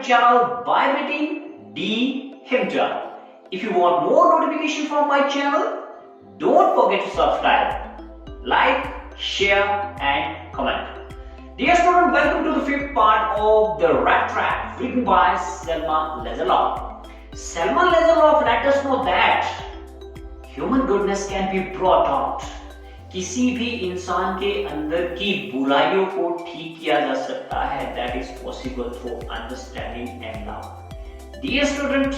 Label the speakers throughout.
Speaker 1: channel by meeting D himself. If you want more notification from my channel, don't forget to subscribe, like, share and comment. Dear student, welcome to the fifth part of The Rat Trap written by Selma Lazaroff. Selma Lazaroff let us know that human goodness can be brought out. किसी भी इंसान के अंदर की बुराइयों को ठीक किया जा सकता है. That is possible through understanding and love. Dear student,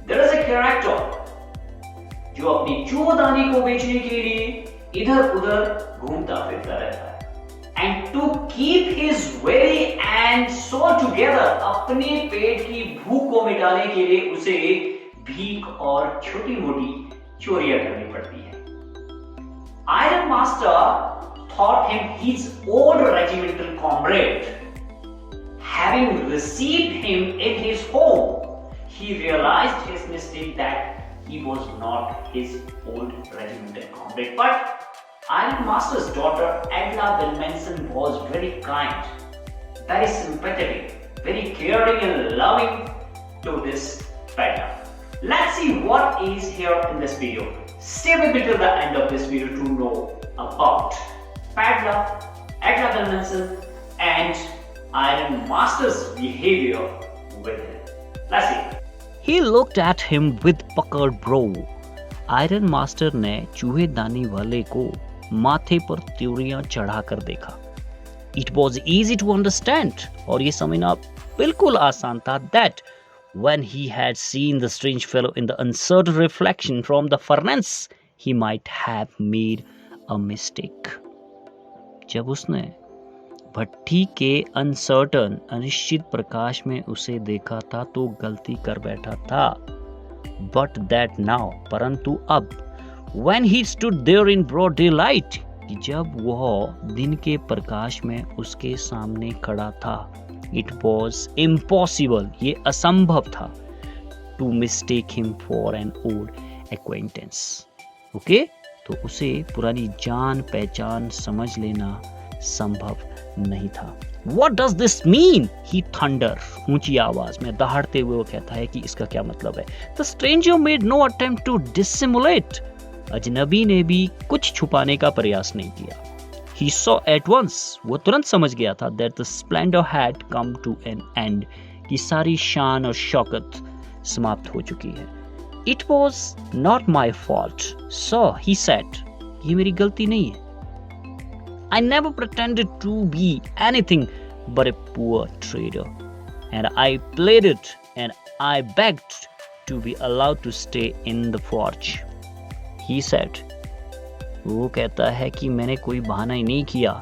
Speaker 1: there is a character जो अपनी चूदानी को बेचने के लिए इधर उधर घूमता फिरता रहता है. And to keep his belly and soul together, अपने पेट की भूख को मिटाने के लिए उसे भीख और छोटी मोटी चोरियां करनी पड़ती है. Iron Master thought him his old regimental comrade. Having received him in his home, he realized his mistake that he was not his old regimental comrade. But Iron Master's daughter Agla Wilmanson was very kind, very sympathetic, very caring and loving to this Padla. Let's see what is here in this video. Stay with me till the end of this video to know about Padla, Agla Wilmanson and Iron Master's behavior with him. Let's see.
Speaker 2: He looked at him with puckered brow. Iron master ने चूहेदानी वाले को माथे पर त्योरियां चढ़ाकर देखा. It was easy to understand, और ये समझना बिल्कुल आसान था, that when he had seen the strange fellow in the uncertain reflection from the furnace, he might have made a mistake. जब उसने भट्टी के अनसर्टन अनिश्चित प्रकाश में उसे देखा था तो गलती कर बैठा था. But that now, परंतु अब, when he stood there in broad daylight, कि जब वह दिन के प्रकाश में उसके सामने खड़ा था, it was impossible, ये असंभव था, to mistake him for an old acquaintance. Okay? तो उसे पुरानी जान पहचान समझ लेना संभव नहीं था. What does this mean? He thunder. ऊंची आवाज में दहाड़ते हुए वो कहता है कि इसका क्या मतलब है. The stranger made no attempt to dissimulate. अजनबी ने भी कुछ छुपाने का प्रयास नहीं किया. He saw at once. वो तुरंत समझ गया था that the splendor had come to an end. कि सारी शान और शौकत समाप्त हो चुकी है. It was not my fault, sir, he said. ये मेरी गलती नहीं है. I never pretended to be anything but a poor trader, and I pleaded and I begged to be allowed to stay in the forge. He said. वो कहता है कि मैंने कोई बहाना ही नहीं किया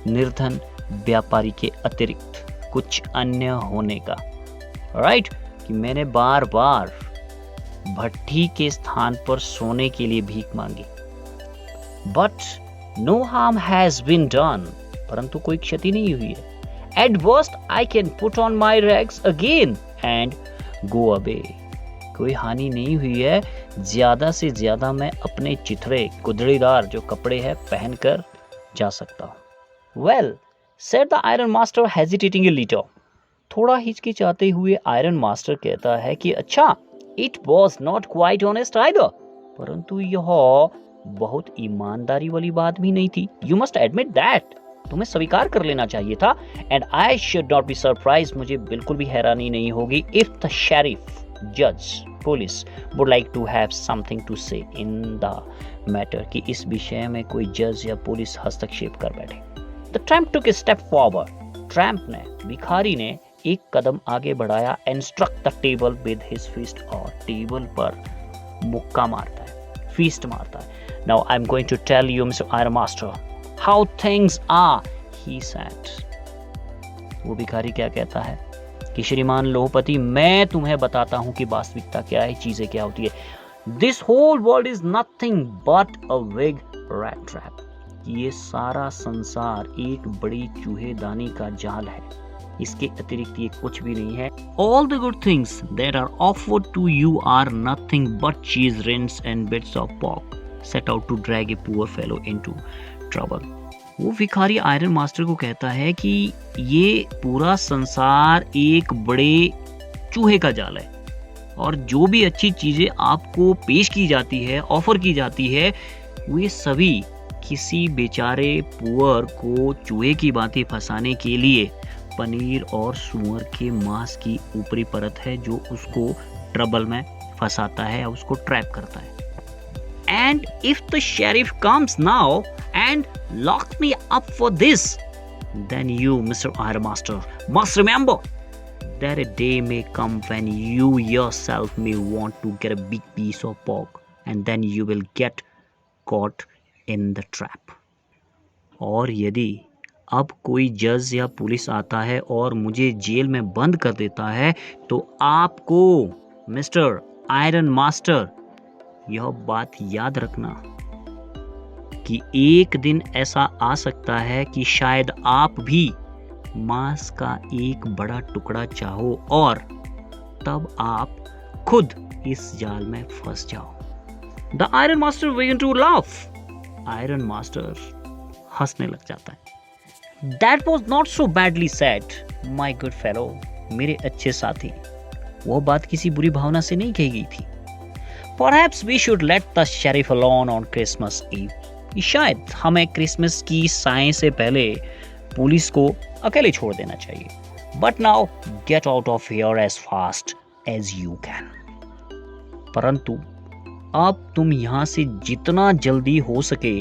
Speaker 2: निर्धन व्यापारी के अतिरिक्त कुछ अन्य होने का. राइट? कि मैंने बार बार भट्टी के स्थान पर सोने के लिए भीख मांगी. But no harm has been done. परंतु कोई क्षति नहीं हुई है. At worst I can put on my rags again and go away. कोई हानि नहीं हुई है. ज्यादा से ज्यादा मैं अपने चिथड़े कुदड़ीदार जो कपड़े हैं पहनकर जा सकता हूँ. Well, said the Iron Master hesitating a little. थोड़ा हिचकिचाते हुए आयरन मास्टर कहता है कि अच्छा, it was not quite honest either. परंतु यह बहुत ईमानदारी वाली बात भी नहीं थी. You must admit that. तुम्हें स्वीकार कर लेना चाहिए था. And I should not be surprised. मुझे बिल्कुल भी हैरानी नहीं होगी if the sheriff, judge, police would like to have something to say in the matter. कि इस विषय में कोई जज या पुलिस हस्तक्षेप कर बैठे. The tramp took a step forward. Tramp ने, भिखारी ने एक कदम आगे बढ़ाया and struck the table with his fist. और टेबल पर मुक्का मारता है, फीस्ट मारता है. Now I'm going to tell you, Mr. Iron Master, how things are, he said. वो भिखारी क्या कहता है कि श्रीमान लोहपति, मैं तुम्हें बताता हूं कि वास्तविकता क्या है, चीजें क्या होती है. This whole world is nothing but a big rat trap. ये सारा संसार एक बड़ी चूहेदानी का जाल है. इसके अतिरिक्त ये कुछ भी नहीं है. All the good things that are offered to you are nothing but cheese rinds and bits of pork set out to drag a poor fellow into trouble. वो भिखारी आयरन मास्टर को कहता है कि ये पूरा संसार एक बड़े चूहे का जाल है और जो भी अच्छी चीजें आपको पेश की जाती है, ऑफर की जाती है, वे सभी किसी बेचारे पुअर को चूहे की भांति फंसाने के लिए पनीर और सुअर के मांस की ऊपरी परत है जो उसको ट्रबल में फंसाता है, उसको ट्रैप करता है. And if the sheriff comes now and locks me up for this, then you, Mr. Iron Master, must remember that a day may come when you yourself may want to get a big piece of pork, and then you will get caught in the trap. और यदि अब कोई जज या police आता है और मुझे जेल में बंद कर देता है तो आपको मिस्टर आयरन मास्टर यह बात याद रखना कि एक दिन ऐसा आ सकता है कि शायद आप भी मांस का एक बड़ा टुकड़ा चाहो और तब आप खुद इस जाल में फंस जाओ. The iron master began to laugh. Iron master हंसने लग जाता है. That was not so badly said, my good fellow. मेरे अच्छे साथी, वो बात किसी बुरी भावना से नहीं कही गई थी. Perhaps we should let the sheriff alone on Christmas Eve. शायद हमें क्रिसमस की साय से पहले पुलिस को अकेले छोड़ देना चाहिए. But now get out of here as fast as you can. परंतु अब तुम यहाँ से जितना जल्दी हो सके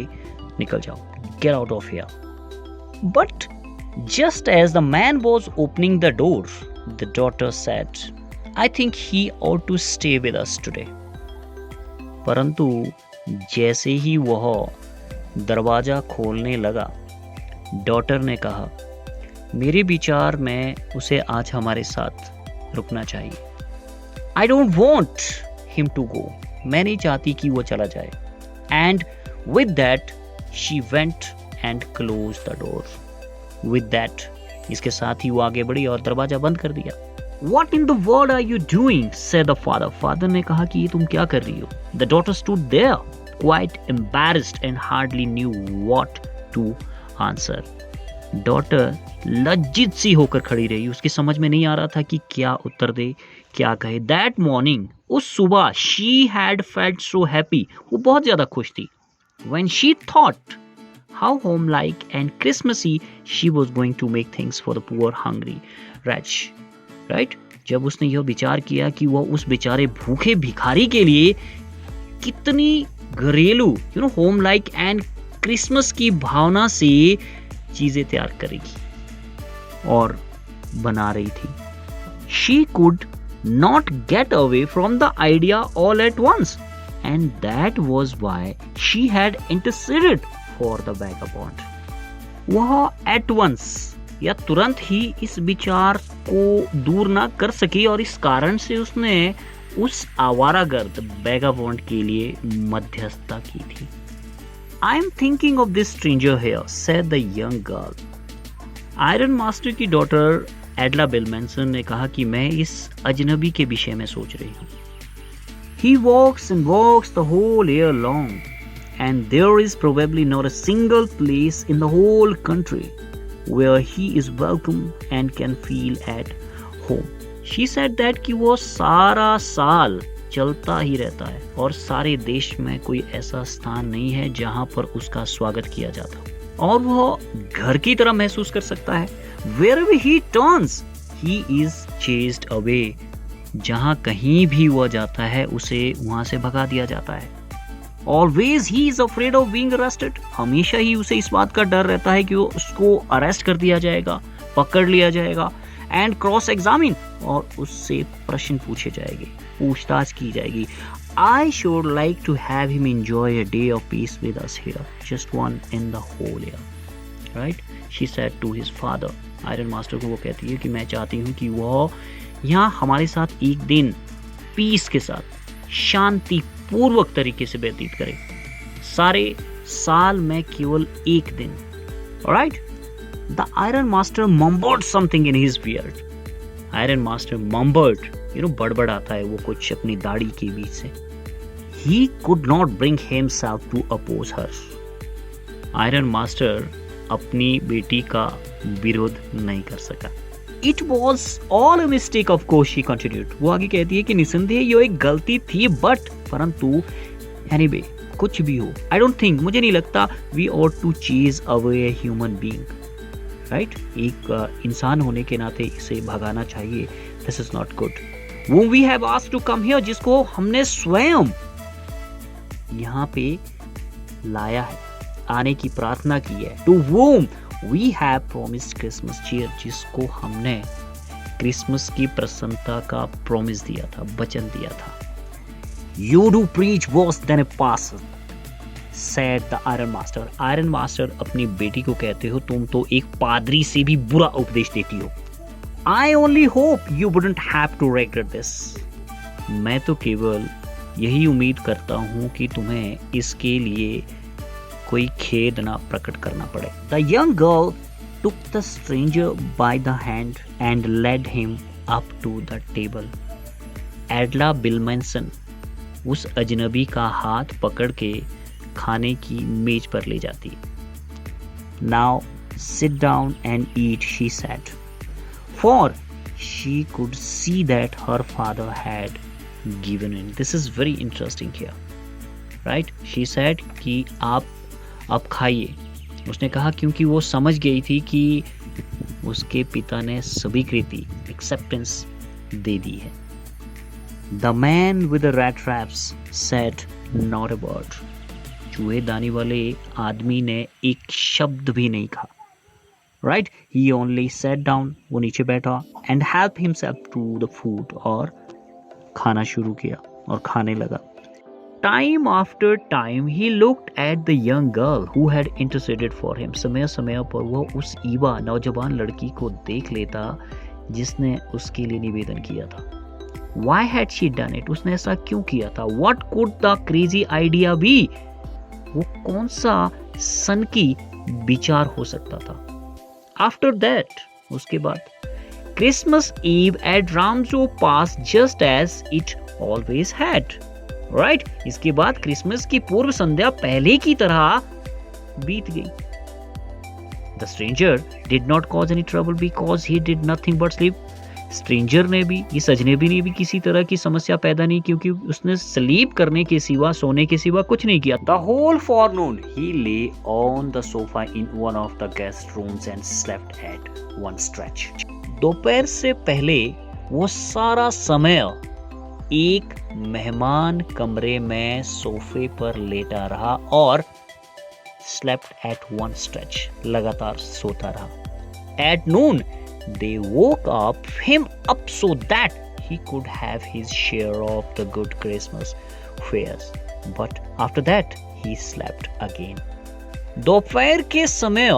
Speaker 2: निकल जाओ. Get out of here. But just as the man was opening the door, the daughter said, I think he ought to stay with us today. परंतु जैसे ही वह दरवाजा खोलने लगा, डॉटर ने कहा, मेरे विचार में उसे आज हमारे साथ रुकना चाहिए. I don't want him to go. मैं नहीं चाहती कि वो चला जाए. And with that, she went and closed the door. With that, इसके साथ ही वो आगे बढ़ी और दरवाजा बंद कर दिया. What in the world are you doing? said the father. Father ने कहा कि ये तुम क्या कर रही हो? The daughter stood there, quite embarrassed and hardly knew what to answer. Daughter लज्जित सी होकर खड़ी रही. उसकी समझ में नहीं आ रहा था कि क्या उत्तर दे, क्या कहे. That morning, उस सुबह, she had felt so happy. वो बहुत ज्यादा खुश थी. When she thought how homelike and Christmassy she was going to make things for the poor hungry wretch. Right जब उसने यह विचार किया कि वह उस बेचारे भूखे भिखारी के लिए कितनी घरेलू होम लाइक एंड क्रिसमस की भावना से चीजें तैयार करेगी और बना रही थी. She could not get away from the idea all at once and that was why she had interceded for the vagabond. वह एट वंस या तुरंत ही इस विचार को दूर ना कर सकी और इस कारण से उसने उस आवारागर्द वैगाबॉन्ड के लिए मध्यस्थता की थी. I am thinking of this stranger here, said the young girl. Iron master की डॉटर एडला बिलमेंसन ने कहा कि मैं इस अजनबी के विषय में सोच रही हूँ. He walks and walks the whole year long, and there is probably not a single place in the whole country where he is welcome and can feel at home. She said that कि वो सारा साल चलता ही रहता है और सारे देश में कोई ऐसा स्थान नहीं है जहां पर उसका स्वागत किया जाता और वो घर की तरह महसूस कर सकता है. Wherever he turns, he is chased away. जहां कहीं भी वह जाता है उसे वहां से भगा दिया जाता है. Always he is afraid of being arrested. हमेशा ही उसे इस बात का डर रहता है कि वो उसको अरेस्ट कर दिया जाएगा, पकड़ लिया जाएगा and cross examine और उससे प्रश्न पूछे जाएंगे, पूछताछ की जाएगी. I should like to have him enjoy a day of peace with us here, just one in the whole year. Right? She said to his father. Iron master को वो कहती है कि मैं चाहती हूँ कि वो यहाँ हमारे साथ एक दिन पीस के साथ शांति पूर्वक तरीके से व्यतीत करे, सारे साल में केवल एक दिन. Alright? The Iron Master mumbled something in his beard. Iron Master mumbled, बड़बड़ाता है वो कुछ अपनी दाढ़ी के बीच से. He could not bring himself to oppose her. Iron Master अपनी बेटी का विरोध नहीं कर सका। It was all a mistake of course, she continued. वो आगे कहती है कि निसंदेह ये एक गलती थी, बट परंतु एनीवे कुछ भी हो, आई डोंट थिंक, मुझे नहीं लगता we ought to chase away a human being, right. एक इंसान होने के नाते इसे भगाना चाहिए। This is not good. whom we have asked to come here, जिसको हमने स्वयं यहाँ पे लाया है, आने की प्रार्थना की है। To whom we have promised Christmas cheer, जिसको हमने क्रिसमस की प्रसन्नता का प्रॉमिस दिया था, वचन दिया था। You do preach worse than a pastor, said the iron master. Iron master अपनी बेटी को कहते हो तुम तो एक पादरी से भी बुरा उपदेश देती हो। I only hope you wouldn't have to regret this. मैं तो केवल यही उम्मीद करता हूँ कि तुम्हें इसके लिए कोई खेद ना प्रकट करना पड़े। The young girl took the stranger by the hand and led him up to the table. एडला बिलमेंसन उस अजनबी का हाथ पकड़ के खाने की मेज पर ले जाती है। Now sit down and eat, she said. For she could see that her father had given in. This is very interesting here, right? She said कि आप अब खाइए। उसने कहा क्योंकि वो समझ गई थी कि उसके पिता ने स्वीकृति, एक्सेप्टेंस दे दी है। The man with the rat traps said not a word. चूहेदानी वाले आदमी ने एक शब्द भी नहीं कहा। Right? He only sat down, वो नीचे बैठा and helped himself to the food, और खाना शुरू किया और खाने लगा। Time after time he looked at the young girl who had interceded for him. समय समय पर वो उस ईवा नौजवान लड़की को देख लेता जिसने उसके लिए निवेदन किया था। Why had she done it? उसने ऐसा क्यों किया था? What could the crazy idea be? वो कौन सा सनकी विचार हो सकता था? After that, उसके बाद Christmas Eve at Ramsau passed just as it always had. Right? इसके बाद क्रिसमस की पूर्व संध्या पहले की तरह बीत गई। The stranger did not cause any trouble because he did nothing but sleep. Stranger ने भी, इस अजनबी ने भी किसी तरह की समस्या पैदा नहीं क्योंकि उसने स्लीप करने के सिवा, सोने के सिवा कुछ नहीं किया। The whole forenoon he lay on the sofa in one of the guest rooms and slept at one stretch. दोपहर से पहले वो सारा समय एक मेहमान कमरे में सोफे पर लेटा रहा और slept at one stretch, लगातार सोता रहा। At noon they woke him up so that he could have his share of the good Christmas fares. But after that he slept again. दोपहर के समय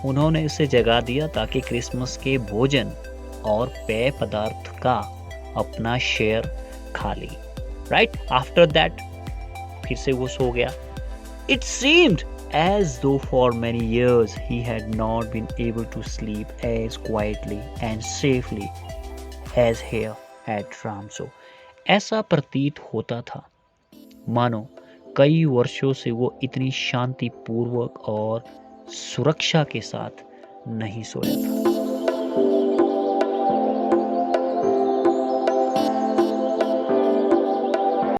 Speaker 2: उन्होंने उसे जगा दिया ताकि क्रिसमस के भोजन और पेय पदार्थ का अपना शेयर खा ले। Right? After that फिर से वो सो गया। It seemed as though for many years he had not been able to sleep as quietly and safely as here at Ramsau. ऐसा प्रतीत होता था मानो कई वर्षों से वो इतनी शांतिपूर्वक और सुरक्षा के साथ नहीं सोया था।